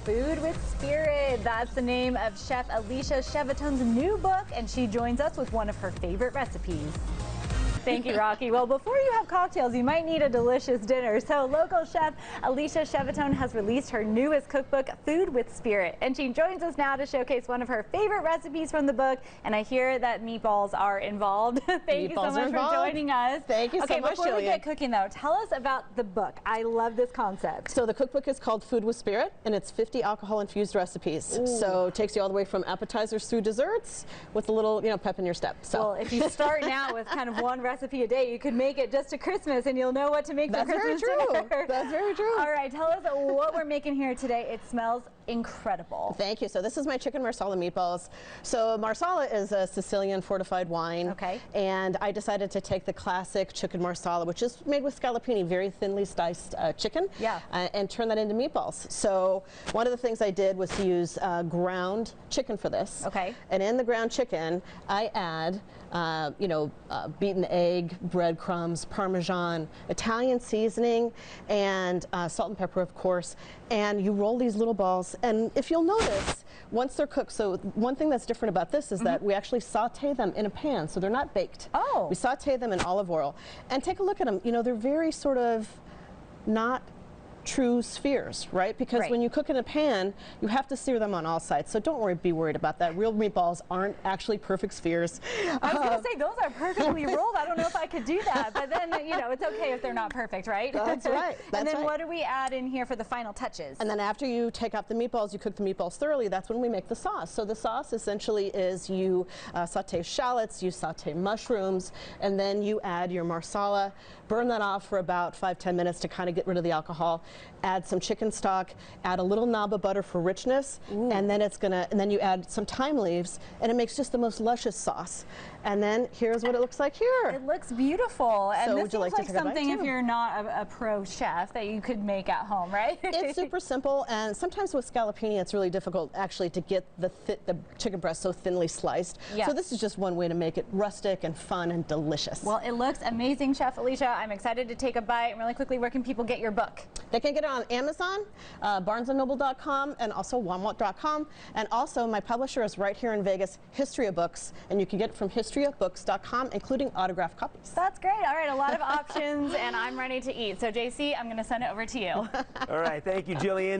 Food with Spirit. That's the name of Chef Alicia Chevaton's new book, and she joins us with one of her favorite recipes. Thank you, Rocky. Well, before you have cocktails, you might need a delicious dinner. So local chef Alicia Chevaton has released her newest cookbook, Food with Spirit. And she joins us now to showcase one of her favorite recipes from the book. And I hear that meatballs are involved. Thank you so much for joining us. Thank you so much, Okay, before we get cooking, though, tell us about the book. I love this concept. So the cookbook is called Food with Spirit, and it's 50 alcohol-infused recipes. Ooh. So it takes you all the way from appetizers through desserts with a little, pep in your step. So. Well, if you start now with kind of one recipe a day, you could make it just to Christmas, and you'll know what to make for Christmas dinner. That's very true. All right, tell us what we're making here today. It smells incredible. Thank you. So this is my chicken Marsala meatballs. So Marsala is a Sicilian fortified wine. Okay. And I decided to take the classic chicken Marsala, which is made with scallopini, very thinly sliced chicken, and turn that into meatballs. So one of the things I did was to use ground chicken for this. Okay. And in the ground chicken, I add, beaten egg, breadcrumbs, Parmesan, Italian seasoning, and salt and pepper, of course. And you roll these little balls. And if you'll notice, once they're cooked, so one thing that's different about this is that we actually saute them in a pan, so they're not baked. Oh. We saute them in olive oil. And take a look at them. They're very sort of not true spheres, right? Because when you cook in a pan, you have to sear them on all sides. So don't be worried about that. Real meatballs aren't actually perfect spheres. I was going to say, those are perfectly rolled. I don't know if I could do that. But then, it's okay if they're not perfect, right? That's right. And then what do we add in here for the final touches? And then after you take out the meatballs, you cook the meatballs thoroughly. That's when we make the sauce. So the sauce essentially is you saute shallots, you saute mushrooms, and then you add your Marsala, burn that off for about 5–10 minutes to kind of get rid of the alcohol. Add some chicken stock, add a little knob of butter for richness, and then you add some thyme leaves, and it makes just the most luscious sauce. And then here's what it looks like here. It looks beautiful, and so this seems like something, if you're not a pro chef, that you could make at home, right? It's super simple, and sometimes with scallopini, it's really difficult actually to get the chicken breast so thinly sliced. Yeah. So this is just one way to make it rustic and fun and delicious. Well, it looks amazing, Chef Alicia. I'm excited to take a bite. And really quickly, where can people get your book? They can get it on Amazon, barnesandnoble.com, and also walmart.com. And also, my publisher is right here in Vegas, History of Books, and you can get it from historyofbooks.com, including autographed copies. That's great. All right, a lot of options, and I'm ready to eat. So, JC, I'm going to send it over to you. All right, thank you, Jillian.